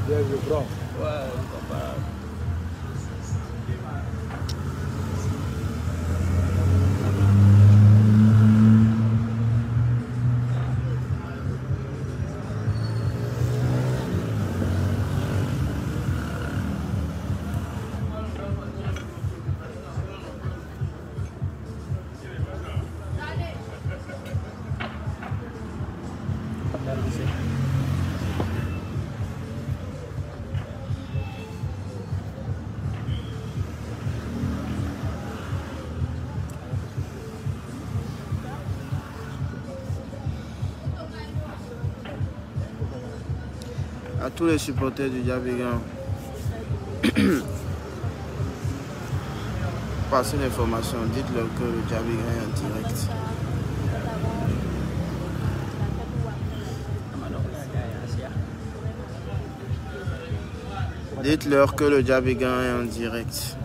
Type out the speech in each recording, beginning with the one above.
je prends. Ouais, comparable. À tous les supporters du Diabigan, passez l'information, dites-leur que le Diabigan est en direct. Dites-leur que le Diabigan est en direct.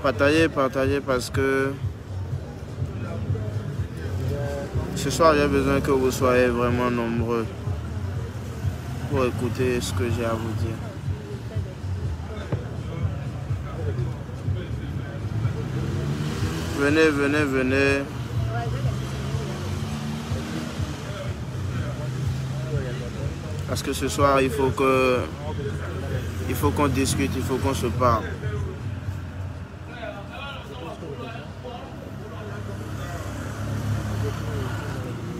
Partagez, partagez parce que ce soir, j'ai besoin que vous soyez vraiment nombreux pour écouter ce que j'ai à vous dire. Venez, venez, venez. Parce que ce soir, il faut qu'on discute, il faut qu'on se parle.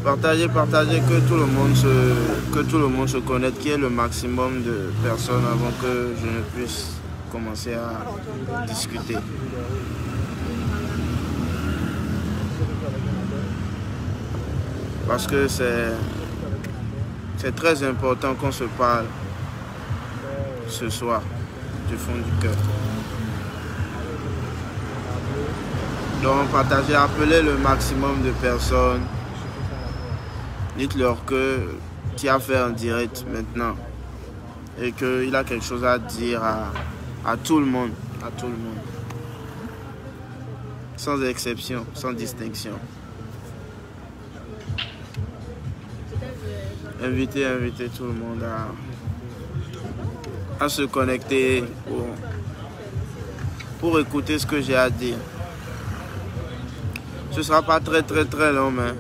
Partagez, partagez, que tout le monde se connecte, qu'il y ait le maximum de personnes avant que je ne puisse commencer à discuter. Parce que c'est très important qu'on se parle ce soir, du fond du cœur. Donc partagez, appelez le maximum de personnes. Dites-leur qu'il y a fait en direct maintenant et qu'il a quelque chose à dire à tout le monde, sans exception, sans distinction. Invitez tout le monde à se connecter pour écouter ce que j'ai à dire. Ce ne sera pas très long, mais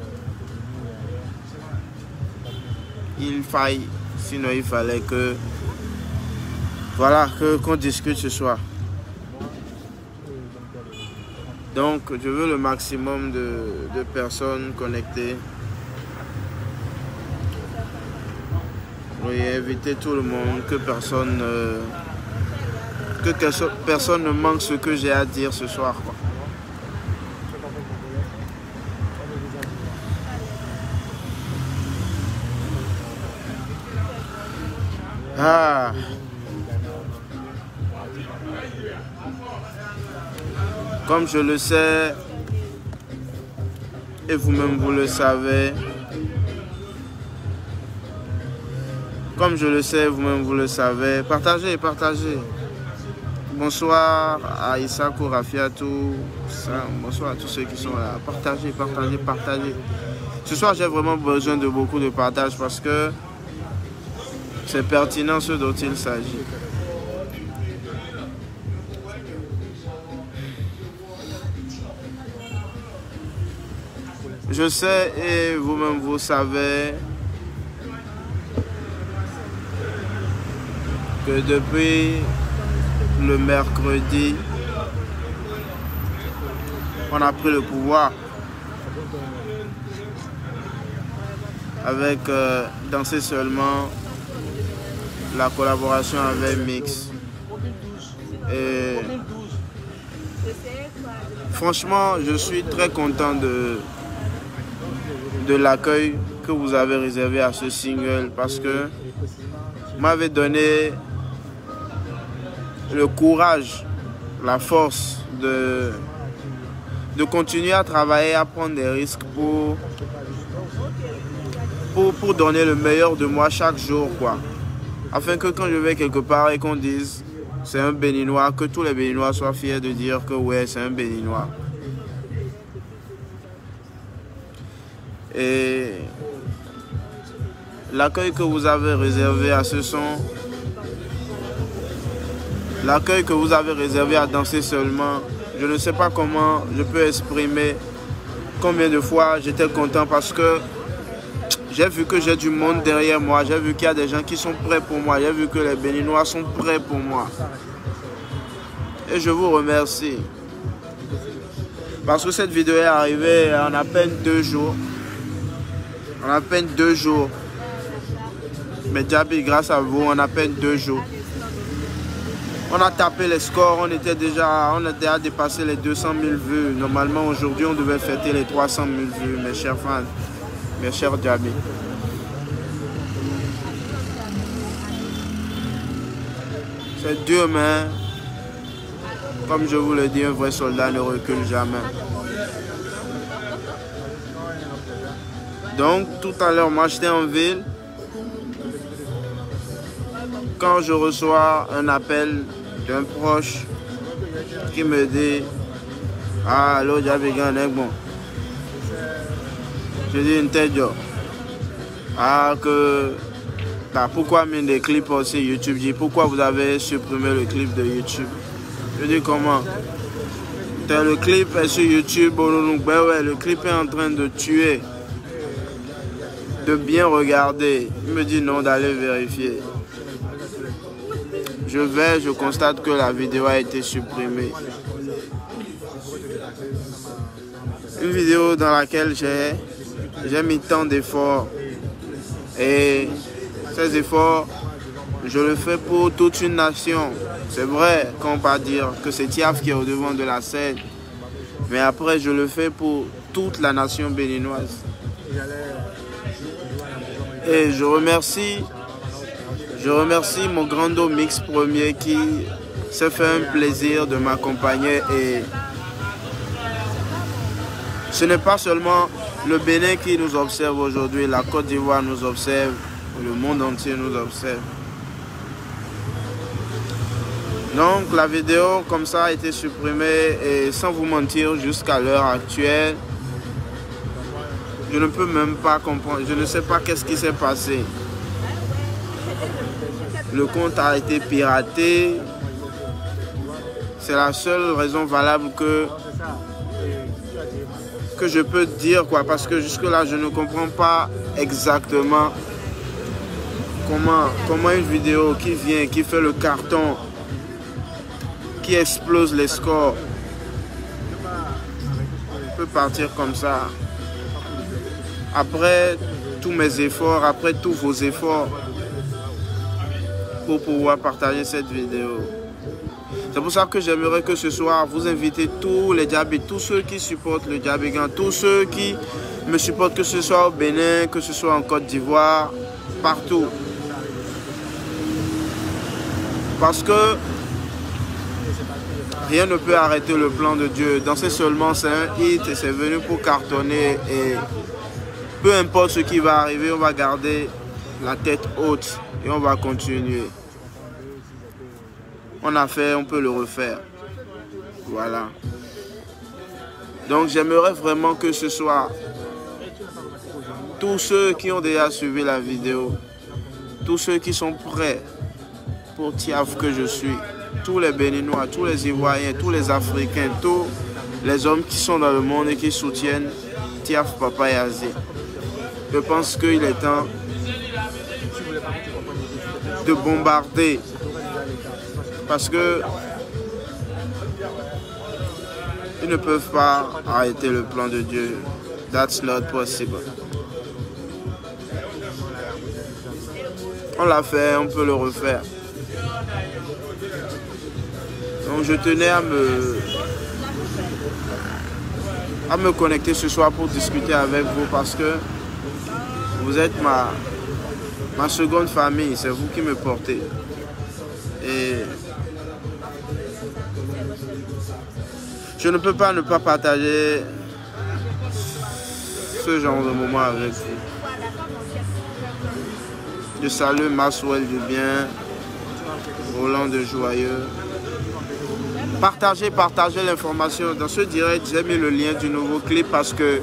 sinon il fallait que qu'on discute ce soir. Donc je veux le maximum de personnes connectées. Oui, invitez tout le monde, que personne ne manque ce que j'ai à dire ce soir, quoi. Ah. Comme je le sais, et vous-même vous le savez, partagez, partagez. Bonsoir à Issa Kourafiatou, bonsoir à tous ceux qui sont là. Partagez, partagez, partagez. Ce soir, j'ai vraiment besoin de beaucoup de partage parce que c'est pertinent ce dont il s'agit. Je sais et vous-même vous savez que depuis le mercredi, on a pris le pouvoir avec Danser Seulement, la collaboration avec Mix. Et franchement, je suis très content de l'accueil que vous avez réservé à ce single parce que vous m'avez donné le courage, la force de continuer à travailler, à prendre des risques pour donner le meilleur de moi chaque jour, quoi. Afin que quand je vais quelque part et qu'on dise c'est un Béninois, que tous les Béninois soient fiers de dire que ouais, c'est un Béninois. Et l'accueil que vous avez réservé à ce son, l'accueil que vous avez réservé à danser seulement, je ne sais pas comment je peux exprimer combien de fois j'étais content parce que j'ai vu que j'ai du monde derrière moi, j'ai vu qu'il y a des gens qui sont prêts pour moi, j'ai vu que les Béninois sont prêts pour moi. Et je vous remercie. Parce que cette vidéo est arrivée en à peine 2 jours. En à peine 2 jours. Mais Djaby, grâce à vous, en à peine 2 jours. On a tapé les scores, on a déjà dépassé les 200 000 vues. Normalement, aujourd'hui, on devait fêter les 300 000 vues, mes chers fans, mes chers Djaby. C'est dur, mais comme je vous le dis, un vrai soldat ne recule jamais. Donc, tout à l'heure, moi, j'étais en ville. Quand je reçois un appel d'un proche qui me dit « Ah, allô, Djaby Gang, bon. » Je dis une tête, ah, que... Bah, pourquoi mettre des clips aussi YouTube? Je dis, pourquoi vous avez supprimé le clip de YouTube? Je dis, comment? Le clip est sur YouTube, ben ouais, le clip est en train de tuer. De bien regarder. Il me dit non, d'aller vérifier. Je constate que la vidéo a été supprimée. Une vidéo dans laquelle j'ai mis tant d'efforts. Et ces efforts, je le fais pour toute une nation. C'est vrai qu'on va dire que c'est Tiaf qui est au devant de la scène. Mais après, je le fais pour toute la nation béninoise. Et je remercie mon grando Mix Premier qui s'est fait un plaisir de m'accompagner. Et ce n'est pas seulement le Bénin qui nous observe aujourd'hui, la Côte d'Ivoire nous observe, le monde entier nous observe. Donc la vidéo comme ça a été supprimée et sans vous mentir, jusqu'à l'heure actuelle, je ne peux même pas comprendre, je ne sais pas qu'est-ce qui s'est passé. Le compte a été piraté. C'est la seule raison valable que je peux dire, quoi, parce que jusque-là, je ne comprends pas exactement comment une vidéo qui vient, qui fait le carton, qui explose les scores, peut partir comme ça. Après tous mes efforts, après tous vos efforts, pour pouvoir partager cette vidéo. C'est pour ça que j'aimerais que ce soir, vous invitez tous les Djaby, tous ceux qui supportent le Djaby Gang, tous ceux qui me supportent, que ce soit au Bénin, que ce soit en Côte d'Ivoire, partout. Parce que rien ne peut arrêter le plan de Dieu. Danser seulement, c'est un hit et c'est venu pour cartonner. Et peu importe ce qui va arriver, on va garder la tête haute et on va continuer. On a fait, on peut le refaire. Voilà. Donc j'aimerais vraiment que ce soit tous ceux qui ont déjà suivi la vidéo, tous ceux qui sont prêts pour Tiaf que je suis, tous les Béninois, tous les Ivoiriens, tous les Africains, tous les hommes qui sont dans le monde et qui soutiennent Tiaf Papa Yazé. Je pense qu'il est temps de bombarder. Parce que ils ne peuvent pas arrêter le plan de Dieu. That's not possible. On l'a fait, on peut le refaire. Donc je tenais à me connecter ce soir pour discuter avec vous parce que vous êtes ma seconde famille, c'est vous qui me portez. Et je ne peux pas ne pas partager ce genre de moment avec vous. Je salue Maxwell du Bien, Roland de Joyeux. Partagez l'information. Dans ce direct, j'ai mis le lien du nouveau clip parce que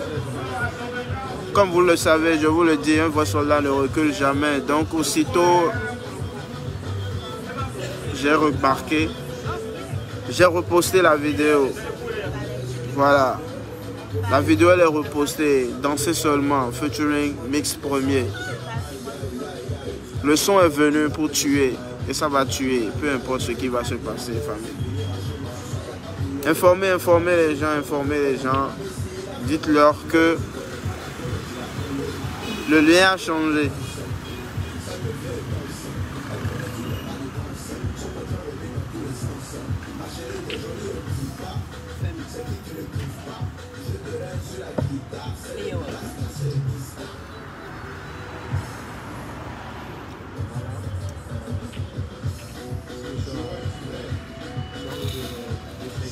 comme vous le savez, je vous le dis, un vrai soldat ne recule jamais. Donc aussitôt, j'ai remarqué, j'ai reposté la vidéo. Voilà. La vidéo elle est repostée. Danser seulement, featuring Mix Premier. Le son est venu pour tuer. Et ça va tuer. Peu importe ce qui va se passer, famille. Informez les gens. Dites-leur que le lien a changé.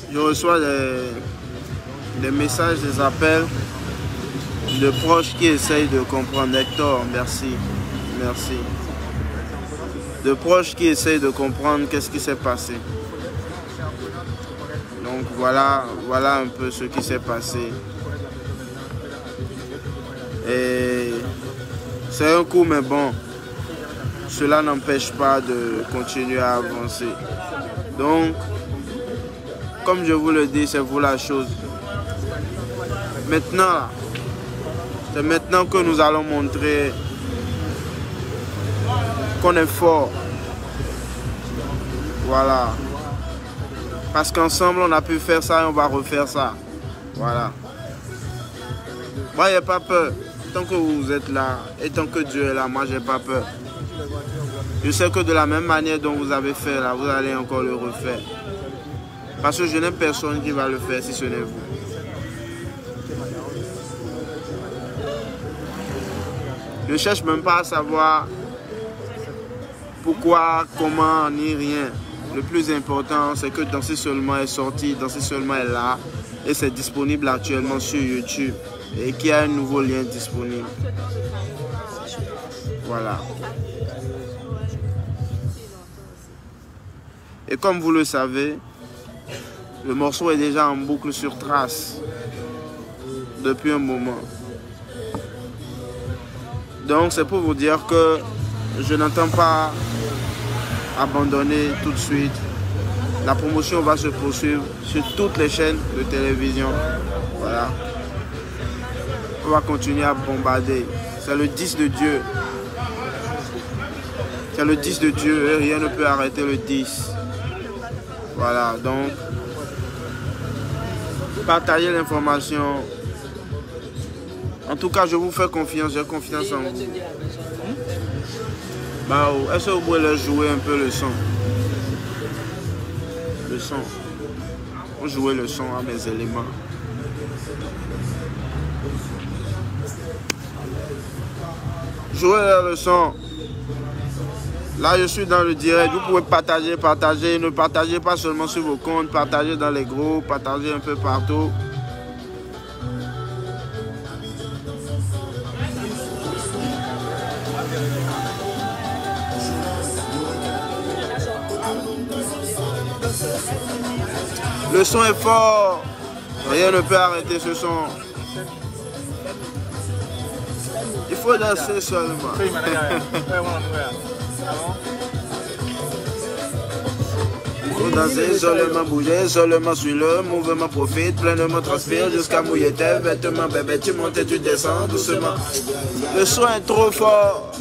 Je reçois des messages, des appels de proches qui essayent de comprendre. Hector, merci. Merci. De proches qui essayent de comprendre qu'est-ce qui s'est passé. Donc voilà un peu ce qui s'est passé. Et c'est un coup, mais bon, cela n'empêche pas de continuer à avancer. Donc, comme je vous le dis, c'est vous la chose. Maintenant, c'est maintenant que nous allons montrer qu'on est fort. Voilà. Parce qu'ensemble, on a pu faire ça et on va refaire ça. Voilà. Moi, j'ai pas peur. Tant que vous êtes là et tant que Dieu est là, moi, j'ai pas peur. Je sais que de la même manière dont vous avez fait là, vous allez encore le refaire. Parce que je n'ai personne qui va le faire si ce n'est vous. Ne cherche même pas à savoir pourquoi, comment, ni rien. Le plus important, c'est que Danser Seulement est sorti, Danser Seulement est là et c'est disponible actuellement sur YouTube et qu'il y a un nouveau lien disponible. Voilà. Et comme vous le savez, le morceau est déjà en boucle sur Trace depuis un moment. Donc c'est pour vous dire que je n'entends pas abandonner tout de suite. La promotion va se poursuivre sur toutes les chaînes de télévision. Voilà. On va continuer à bombarder. C'est le 10 de Dieu. C'est le 10 de Dieu et rien ne peut arrêter le 10. Voilà, donc partagez l'information. En tout cas, je vous fais confiance, j'ai confiance en vous. Bah, est-ce que vous pouvez leur jouer un peu le son? Le son. On jouer le son à mes éléments. Jouez le son. Là, je suis dans le direct. Vous pouvez partager. Ne partagez pas seulement sur vos comptes. Partagez dans les groupes. Partagez un peu partout. Le son est fort. Rien ne peut arrêter ce son. Il faut danser seulement. Faut danser seulement, bouger seulement, sur le mouvement, profite, pleinement transpire jusqu'à mouiller tes vêtements. Bébé, tu montes et tu descends doucement. Le son est trop fort.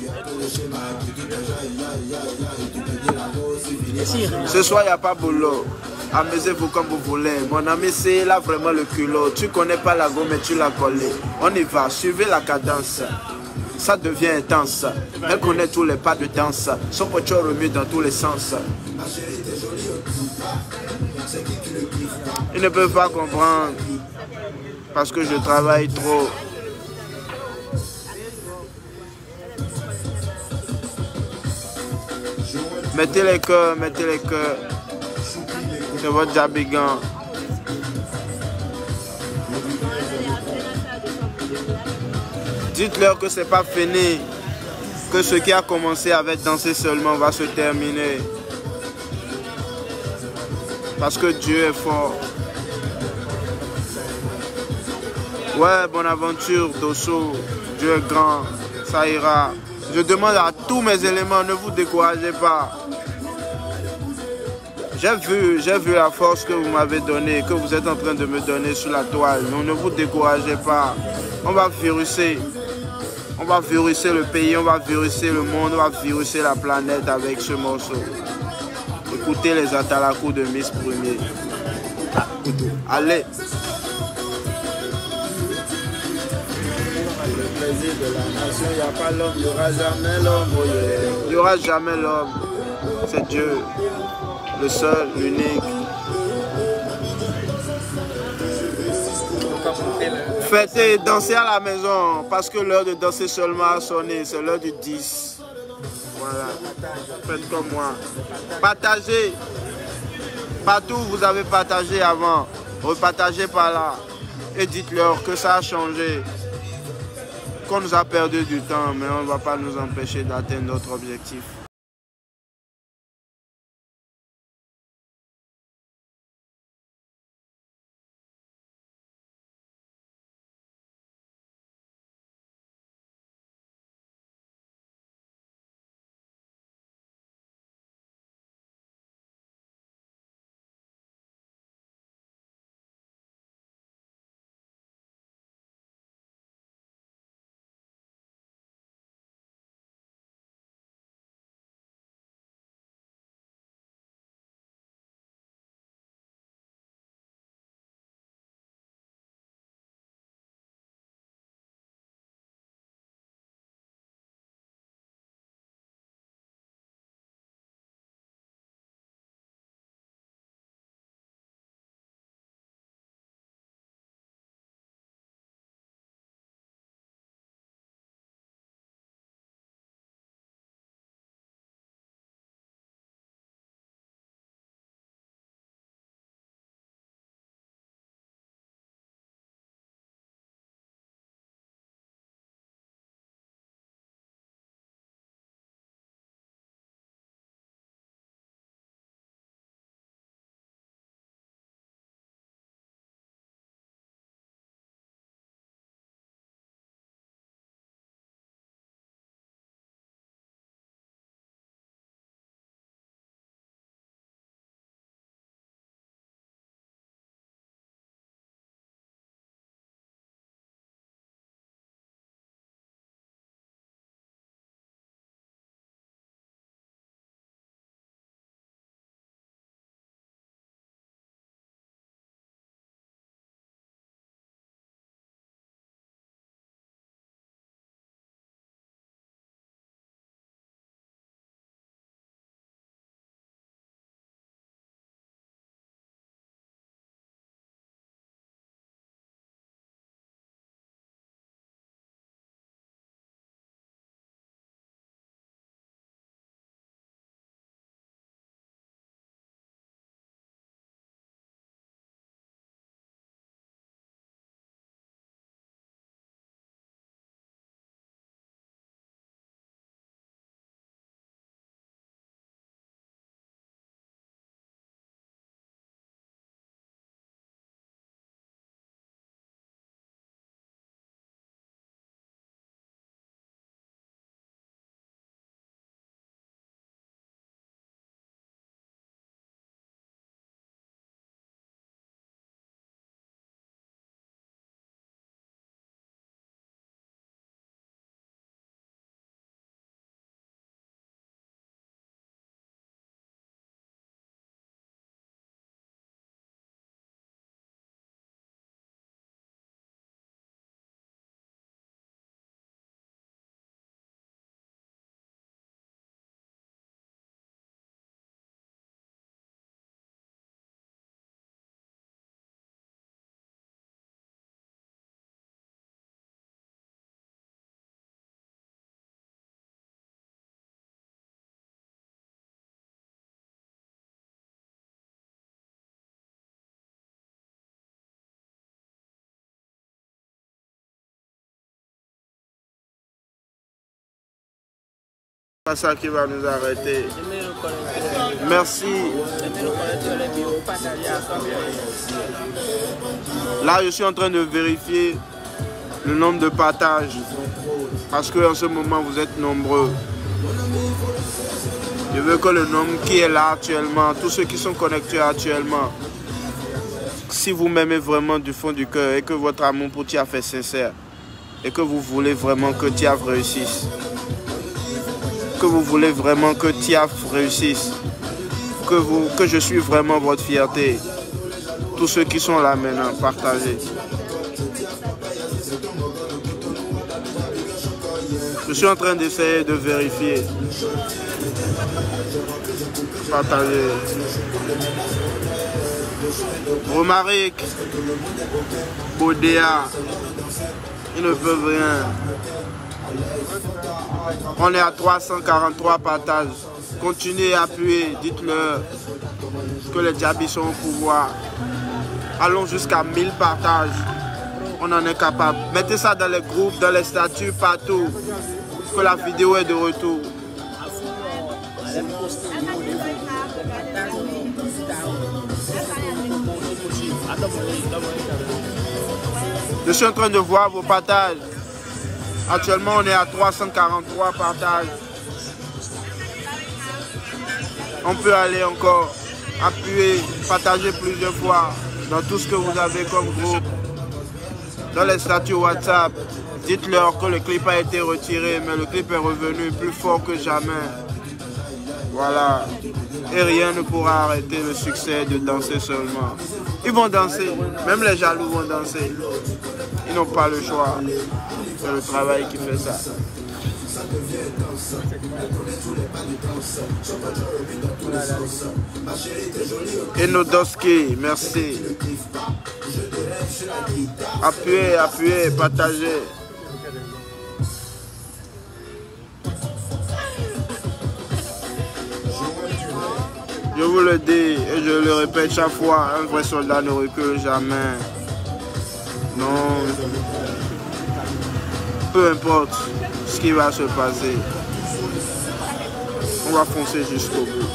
Ce soir, il n'y a pas boulot. Amusez-vous comme vous voulez. Mon ami, c'est là vraiment le culot. Tu connais pas la gomme, mais tu l'as collé. On y va, suivez la cadence. Ça devient intense. Elle connaît tous les pas de danse. Son pocho remue dans tous les sens. Ils ne peuvent pas comprendre. Parce que je travaille trop. Mettez les cœurs, mettez les cœurs. C'est votre Jabigan. Dites-leur que c'est pas fini. Que ce qui a commencé avec Danser Seulement va se terminer. Parce que Dieu est fort. Ouais, bonne aventure, Dosso. Dieu est grand, ça ira. Je demande à tous mes éléments, ne vous découragez pas. J'ai vu la force que vous m'avez donnée, que vous êtes en train de me donner sur la toile. Donc ne vous découragez pas. On va viruser. On va viruser le pays, on va viruser le monde, on va viruser la planète avec ce morceau. Écoutez les Atalakou de Miss Premier. Allez. Le plaisir de la nation, il n'y a pas l'homme, il n'y aura jamais l'homme. Il n'y aura jamais l'homme. C'est Dieu. Le seul, l'unique. Fêtez, dansez à la maison, parce que l'heure de danser seulement a sonné, c'est l'heure du 10. Voilà, faites comme moi. Partagez. Partout où vous avez partagé avant, repartagez par là. Et dites-leur que ça a changé. Qu'on nous a perdu du temps, mais on ne va pas nous empêcher d'atteindre notre objectif. Pas ça qui va nous arrêter. Merci. Là, je suis en train de vérifier le nombre de partages. Parce qu'en ce moment, vous êtes nombreux. Je veux que le nombre qui est là actuellement, tous ceux qui sont connectés actuellement, si vous m'aimez vraiment du fond du cœur et que votre amour pour Tiaf est sincère et que vous voulez vraiment que Tiaf réussisse, que vous voulez vraiment que Tiaf réussisse, que je suis vraiment votre fierté, tous ceux qui sont là maintenant, partagez. Je suis en train d'essayer de vérifier. Partagez. Romaric, Bodéa, ils ne peuvent rien. On est à 343 partages. Continuez à appuyer, dites-leur que les diables sont au pouvoir. Allons jusqu'à 1000 partages. On en est capable. Mettez ça dans les groupes, dans les statuts, partout. Que la vidéo est de retour. Je suis en train de voir vos partages. Actuellement, on est à 343 partages. On peut aller encore appuyer, partager plusieurs fois dans tout ce que vous avez comme groupe. Dans les statuts WhatsApp, dites-leur que le clip a été retiré, mais le clip est revenu plus fort que jamais. Voilà. Et rien ne pourra arrêter le succès de Danser Seulement. Ils vont danser, même les jaloux vont danser. Ils n'ont pas le choix. C'est le travail qui fait ça. Enodoski, merci. Appuyez, appuyez, partagez. Je vous le dis et je le répète chaque fois, un vrai soldat ne recule jamais. Non. Peu importe ce qui va se passer, on va foncer jusqu'au bout.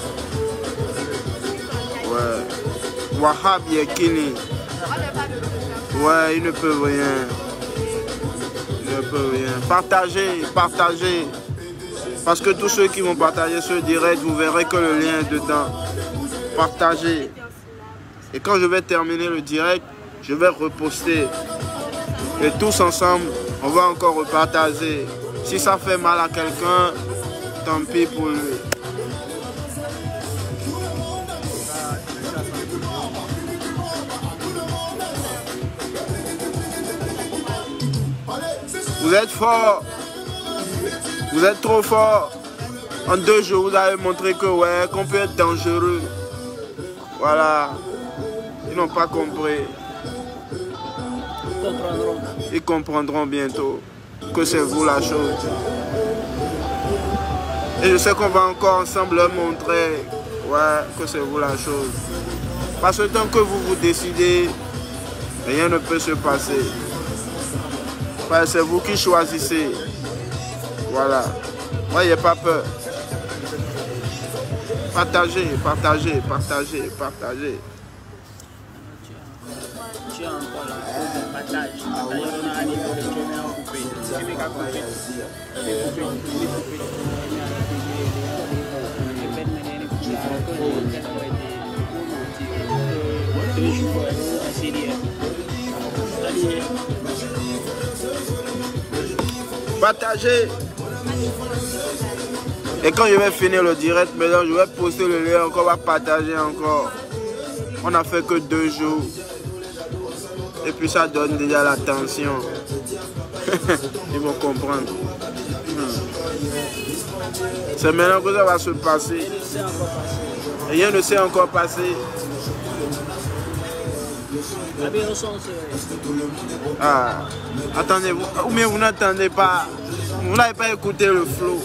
Ouais. Wahab Yekini. Ouais, ils ne peuvent rien. Ils ne peuvent rien. Partagez, partagez. Parce que tous ceux qui vont partager ce direct, vous verrez que le lien est dedans. Partagez. Et quand je vais terminer le direct, je vais reposter. Et tous ensemble, on va encore repartager. Si ça fait mal à quelqu'un, tant pis pour lui. Vous êtes fort. Vous êtes trop fort. En 2 jours, vous avez montré que ouais, qu'on peut être dangereux. Voilà. Ils n'ont pas compris. Ils comprendront bientôt que c'est vous la chose. Et je sais qu'on va encore ensemble leur montrer ouais, que c'est vous la chose. Parce que tant que vous vous décidez, rien ne peut se passer. C'est vous qui choisissez. Voilà. N'ayez pas peur. Partagez, partagez, partagez, partagez. Tu as encore la partage. Partagez. Et quand je vais finir le direct, maintenant je vais poster le lien encore, on va partager encore. On a fait que 2 jours. Et puis ça donne déjà la tension. Ils vont comprendre. C'est maintenant que ça va se passer. Rien ne s'est encore passé. Ah, attendez, ou bien vous n'attendez pas. Vous n'avez pas écouté le flow.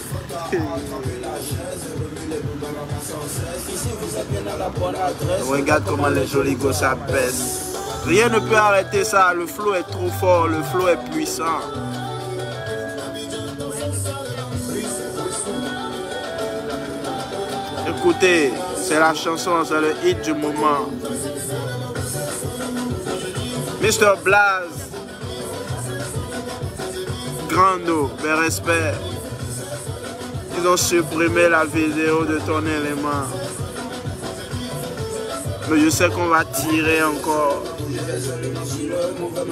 Regarde comment les jolis gosses abaissent. Rien ne peut arrêter ça. Le flow est trop fort. Le flow est puissant. Écoutez, c'est la chanson, c'est le hit du moment. Mr. Blaze. Grando, mes respects. Ils ont supprimé la vidéo de ton élément. Mais je sais qu'on va tirer encore.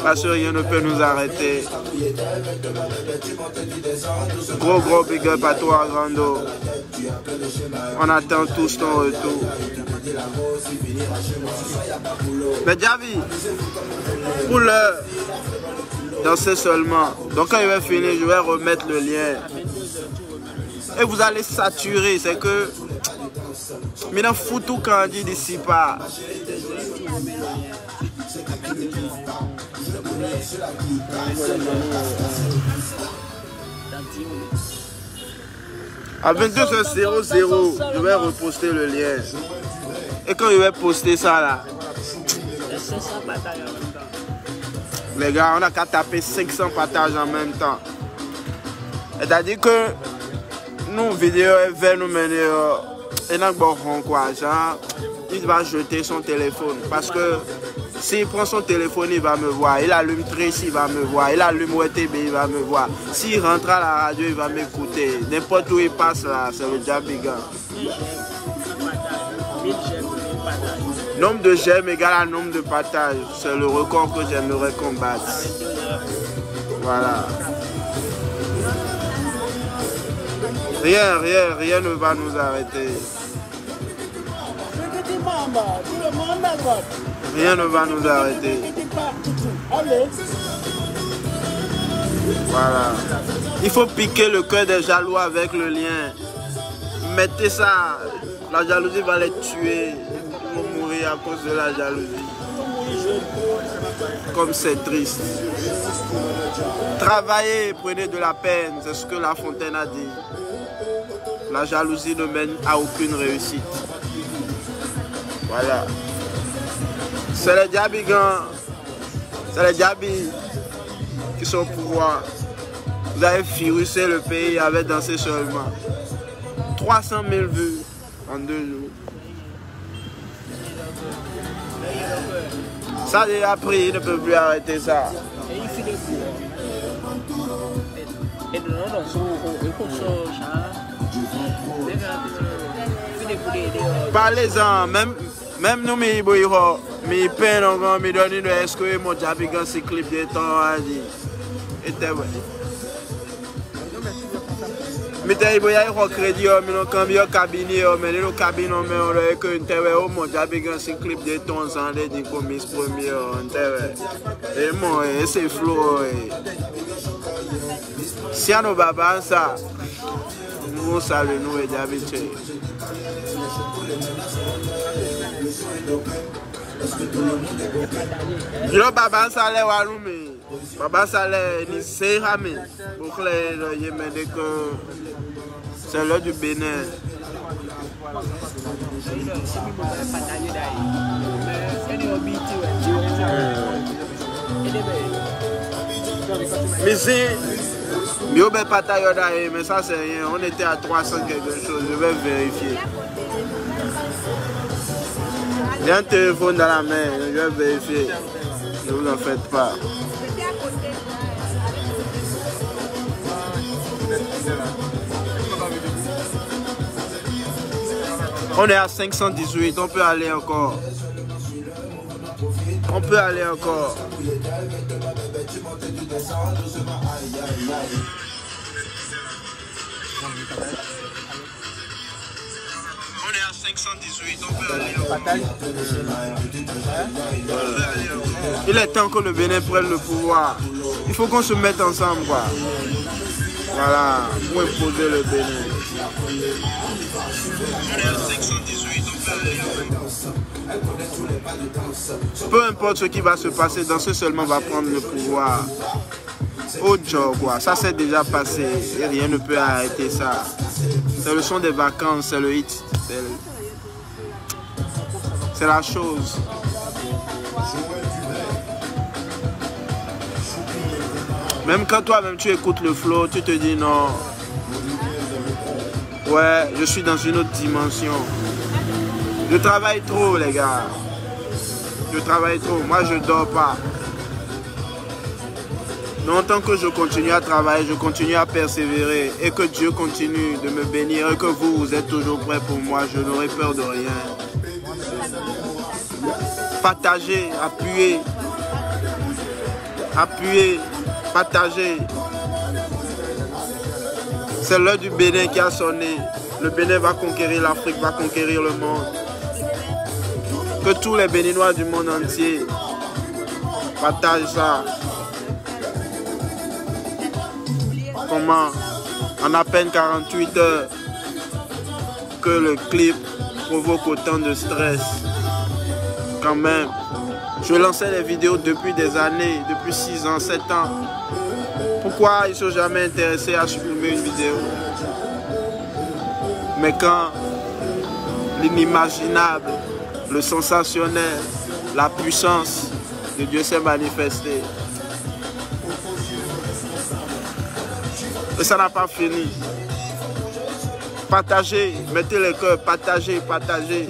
Parce que rien ne peut nous arrêter. Gros big up à toi, Grando. On attend tous ton retour. Mais Javi, pour l'heure, danser seulement. Donc quand il va finir, je vais remettre le lien. Et vous allez saturer, c'est que maintenant foutu quand dit d'ici pas. À 22h00, je vais reposter le lien. Et quand je vais poster ça là, les gars, on a qu'à taper 500 partages en même temps. C'est-à-dire que nous, vidéo, va nous mener et il va jeter son téléphone. Parce que s'il prend son téléphone, il va me voir. Il allume Tracy, il va me voir. Il allume WTB, il va me voir. S'il rentre à la radio, il va m'écouter. N'importe où il passe là, c'est le Jabigan. Nombre de j'aime égale à nombre de partages. C'est le record que j'aimerais combattre. Voilà. Rien ne va nous arrêter. Rien ne va nous arrêter. Voilà. Il faut piquer le cœur des jaloux avec le lien. Mettez ça. La jalousie va les tuer. Ils vont mourir à cause de la jalousie. Comme c'est triste. Travaillez, prenez de la peine. C'est ce que La Fontaine a dit. La jalousie ne mène à aucune réussite. Voilà. C'est les Jabigans. C'est les Jabis qui sont au pouvoir. Vous avez virusé le pays avec Danser seulement. 300 000 vues en 2 jours. Ça j'ai appris, il ne peut plus arrêter ça. Parlez-en, même nous, mais peine, mais donne est-ce que mon Jabigan c'est clip de temps à dire. Et t'es vrai. Mais t'es il y a un crédit, mais on cambie au cabinet, mais le cabinet, mais on a que une terre, mon Jabigan c'est clip de temps sans les dire comme Miss Premier, on terre. Et moi, c'est flou. Si on a baba ça, nous saluons nous et Jabiche. Yo baba sale walumi baba sale ni serami pour le Yémen que c'est l'heure du Bénin. Mais si yo be patayoda mais ça c'est rien, on était à 300 quelque chose, je vais vérifier. J'ai un téléphone dans la main, je vais vérifier. Ne vous en faites pas. On est à 518, on peut aller encore. On peut aller encore. On est à 518, on peut aller encore. Il est temps que le Bénin prenne le pouvoir. Il faut qu'on se mette ensemble, quoi. Voilà, pour imposer le Bénin. On est à 518, on peut aller encore. Peu importe ce qui va se passer, Danser seulement va prendre le pouvoir. Au job, quoi. Ça s'est déjà passé et rien ne peut arrêter ça. C'est le son des vacances, c'est le hit. C'est la chose. Même quand toi-même tu écoutes le flow, tu te dis non. Ouais, je suis dans une autre dimension. Je travaille trop, les gars. Je travaille trop. Moi, je dors pas. Longtemps que je continue à travailler, je continue à persévérer et que Dieu continue de me bénir et que vous êtes toujours prêts pour moi, je n'aurai peur de rien. Partagez, appuyez, appuyez, partagez. C'est l'heure du Bénin qui a sonné. Le Bénin va conquérir l'Afrique, va conquérir le monde. Que tous les Béninois du monde entier partagent ça. Comment, en à peine 48 heures, que le clip provoque autant de stress. Quand même, je lançais des vidéos depuis des années, depuis 6 ans, 7 ans. Pourquoi ils ne sont jamais intéressés à supprimer une vidéo? Mais quand l'inimaginable, le sensationnel, la puissance de Dieu s'est manifestée, et ça n'a pas fini. Partagez, mettez les cœurs, partagez, partagez.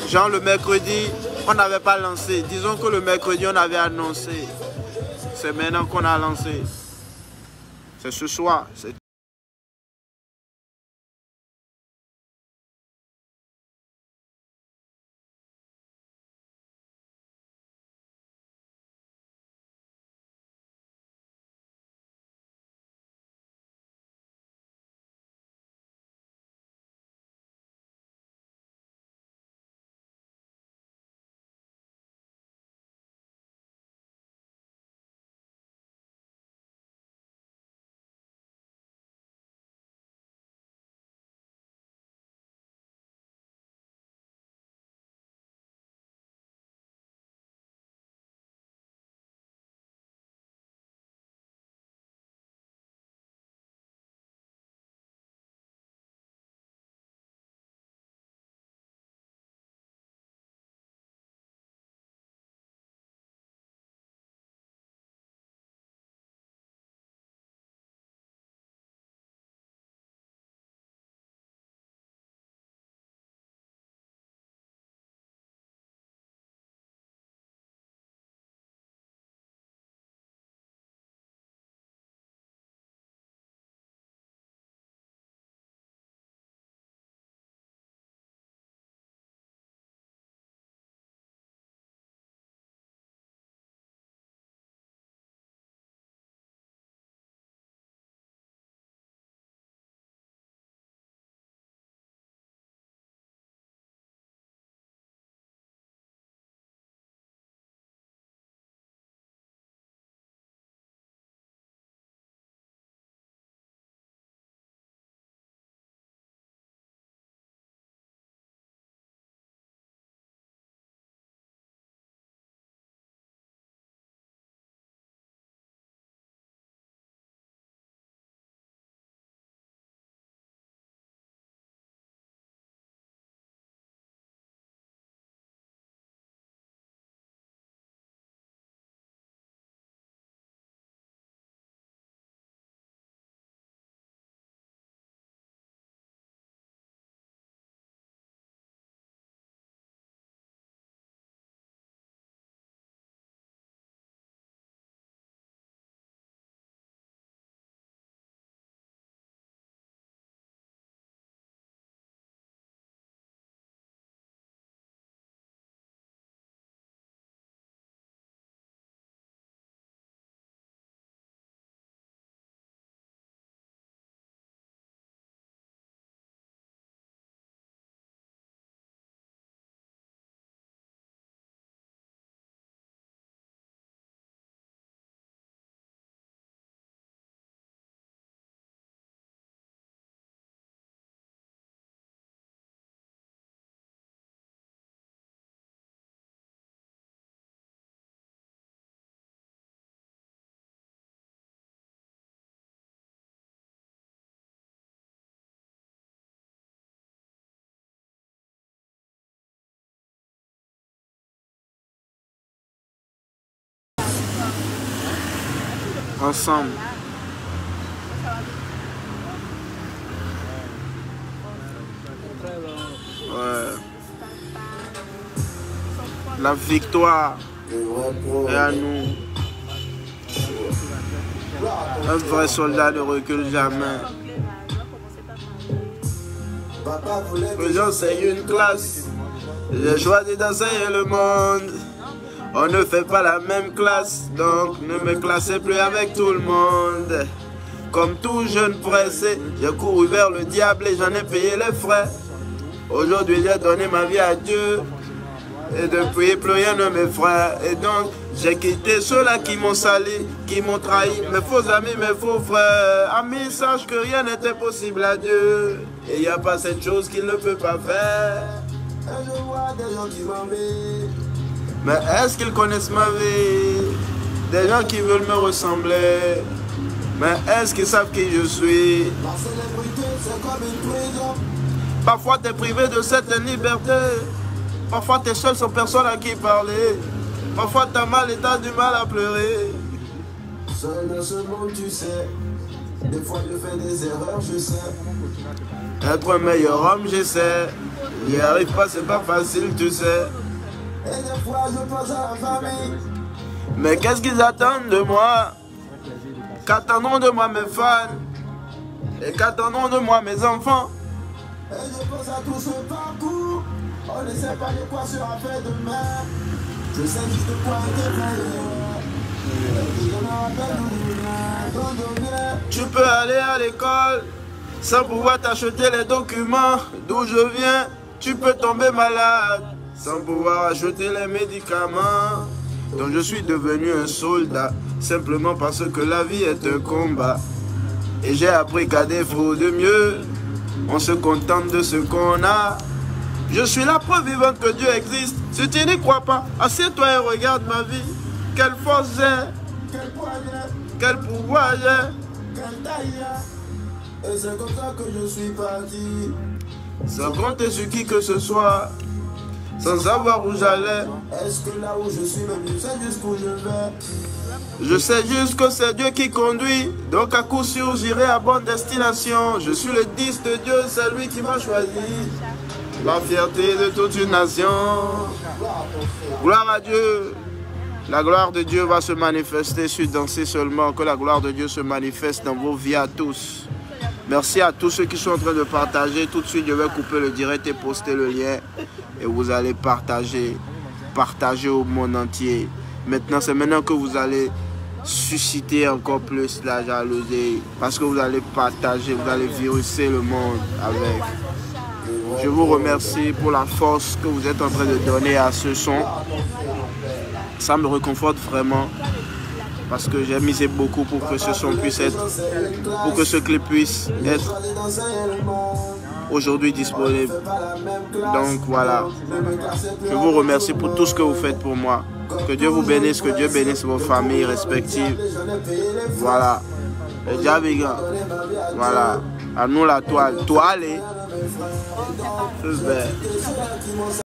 Genre le mercredi, on n'avait pas lancé. Disons que le mercredi, on avait annoncé. C'est maintenant qu'on a lancé. C'est ce soir. ensemble. Ouais. La victoire est à nous. Un vrai soldat ne recule jamais. J'enseigne une classe. J'ai choisi d'enseigner le monde. On ne fait pas la même classe, donc ne me classez plus avec tout le monde. Comme tout jeune pressé, j'ai couru vers le diable et j'en ai payé les frais. Aujourd'hui j'ai donné ma vie à Dieu. Et depuis plus rien ne m'effraie. Et donc j'ai quitté ceux-là qui m'ont sali, qui m'ont trahi, mes faux amis, mes faux frères. Amis, sache que rien n'était possible à Dieu. Et il n'y a pas cette chose qu'il ne peut pas faire. Et je vois des gens qui m'envient. Mais est-ce qu'ils connaissent ma vie? Des gens qui veulent me ressembler. Mais est-ce qu'ils savent qui je suis? La célébrité, c'est comme une prison. Parfois tu es privé de cette liberté. Parfois tu es seul sans personne à qui parler. Parfois tu as mal et tu as du mal à pleurer. Seul dans ce monde tu sais. Des fois je fais des erreurs, je sais. Être un meilleur homme, j'essaie. J'y arrive pas, c'est pas facile, tu sais. Et des fois je pense à la famille. Mais qu'est-ce qu'ils attendent de moi? Qu'attendront de moi mes fans? Et qu'attendront de moi mes enfants? Et je pense à tout ce parcours. On ne sait pas de quoi sera fait demain. Je sais juste de quoi être. Tu peux aller à l'école sans pouvoir t'acheter les documents. D'où je viens, tu peux tomber malade sans pouvoir acheter les médicaments. Donc je suis devenu un soldat simplement parce que la vie est un combat. Et j'ai appris qu'à défaut de mieux, on se contente de ce qu'on a. Je suis la preuve vivante que Dieu existe. Si tu n'y crois pas, assieds-toi et regarde ma vie. Quelle force j'ai, quel pouvoir j'ai, quelle taille j'ai. Et c'est comme ça que je suis parti, sans compter sur qui que ce soit, sans savoir où j'allais. Est-ce que là où je suis même, je sais jusqu'où je vais? Je sais juste que c'est Dieu qui conduit, donc à coup sûr j'irai à bonne destination. Je suis le 10 de Dieu, c'est lui qui m'a choisi. La fierté de toute une nation. Gloire à Dieu. La gloire de Dieu va se manifester sur Danser Seulement. Que la gloire de Dieu se manifeste dans vos vies à tous. Merci à tous ceux qui sont en train de partager. Tout de suite, je vais couper le direct et poster le lien. Et vous allez partager. Partager au monde entier. Maintenant, c'est maintenant que vous allez susciter encore plus la jalousie. Parce que vous allez partager, vous allez viruser le monde avec. Je vous remercie pour la force que vous êtes en train de donner à ce son. Ça me réconforte vraiment. Parce que j'ai misé beaucoup pour que ce son puisse être, pour que ce clip puisse être aujourd'hui disponible. Donc voilà. Je vous remercie pour tout ce que vous faites pour moi. Que Dieu vous bénisse, que Dieu bénisse vos familles respectives. Voilà. Et Javiga. Voilà. À nous la toile. Toile.